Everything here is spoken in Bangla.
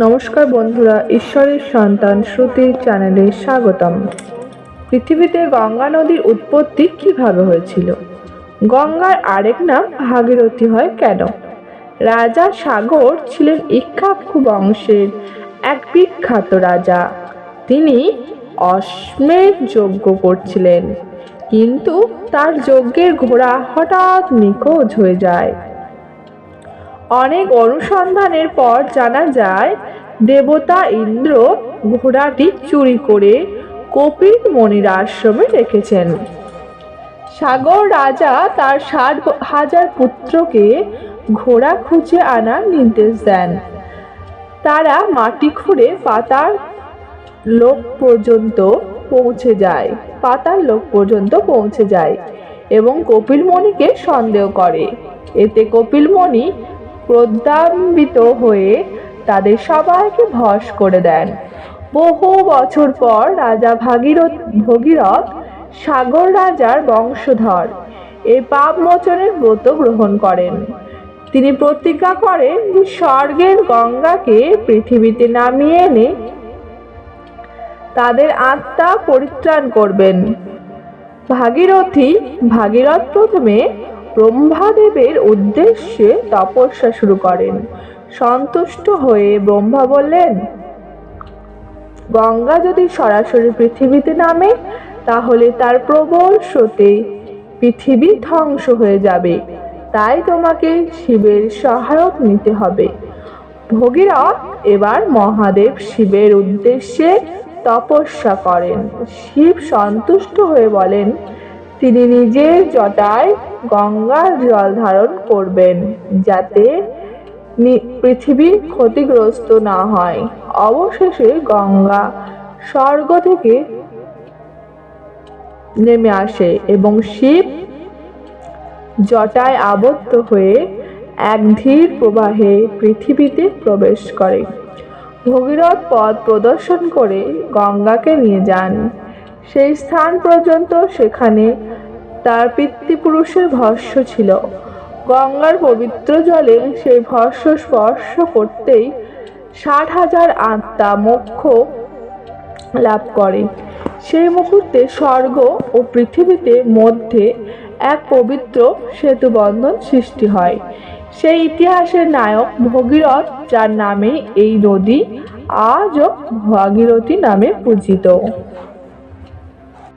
নমস্কার বন্ধুরা, ঈশ্বরের সন্তান শ্রুতি চ্যানেলে স্বাগতম। পৃথিবীতে গঙ্গা নদীর উৎপত্তি কিভাবে হয়েছিল? গঙ্গার আরেক নাম ভাগীরথী হয় কেন? রাজা সাগর ছিলেন ইক্ষ্বাকু বংশের এক বিখ্যাত রাজা। তিনি অশ্বমেধ যজ্ঞ করছিলেন, কিন্তু তার যজ্ঞের ঘোড়া হঠাৎ নিখোঁজ হয়ে যায়। অনেক অনুসন্ধানের পর জানা যায় দেবতা ইন্দ্র ঘোড়াটি চুরি করে কপিল মনির আশ্রমে রেখেছেন। সাগর রাজা তার 60,000 পুত্রকে ঘোড়া খুঁজে আনার নির্দেশ দেন। তারা মাটি খুঁড়ে পাতাল লোক পর্যন্ত পৌঁছে যায় এবং কপিল মনিকে সন্দেহ করে। এতে কপিল মনি ক্রোধান্বিত হয়ে তাদের সবাইকে ভস্ম করে দেন। বহু বছর পর রাজা ভগীরথ সাগর রাজার বংশধর এই পাপ মোচনের ব্রত গ্রহণ করেন। তিনি প্রতিজ্ঞা করেন যে স্বর্গের গঙ্গাকে পৃথিবীতে নামিয়ে এনে তাদের আত্মা পরিত্রাণ করবেন। ভাগীরথ প্রথমে ব্রহ্মাদেবের উদ্দেশ্যে তপস্যা শুরু করেন। সন্তুষ্ট হয়ে ব্রহ্মা বললেন, গঙ্গা যদি সরাসরি পৃথিবীতে নামে তাহলে তার প্রবল স্রোতে পৃথিবী ধ্বংস হয়ে যাবে, তাই তোমাকে শিবের সহায়ক নিতে হবে। ভগীরথ এবার মহাদেব শিবের উদ্দেশ্যে তপস্যা করেন। শিব সন্তুষ্ট হয়ে বলেন তিনি নিজের জটায় গঙ্গার জল ধারণ করবেন, যাতে পৃথিবী ক্ষতিগ্রস্ত না হয়। অবশেষে গঙ্গা স্বর্গ থেকে নেমে আসে এবং শিব জটায় আবদ্ধ হয়ে এক ধীর প্রবাহে পৃথিবীতে প্রবেশ করে। ভগীরথ পথ প্রদর্শন করে গঙ্গাকে নিয়ে যান সেই স্থান পর্যন্ত, সেখানে তার পিতৃপুরুষের ভস্ম ছিল। গঙ্গার পবিত্র জলে সেই ভস্ম স্পর্শ করতেই 60,000 আত্মা মোক্ষ লাভ করে। সেই মুহূর্তে স্বর্গ ও পৃথিবীতে মধ্যে এক পবিত্র সেতু বন্ধন সৃষ্টি হয়। সেই ইতিহাসের নায়ক ভগীরথ, যার নামে এই নদী আজও ভাগীরথী নামে পূজিত।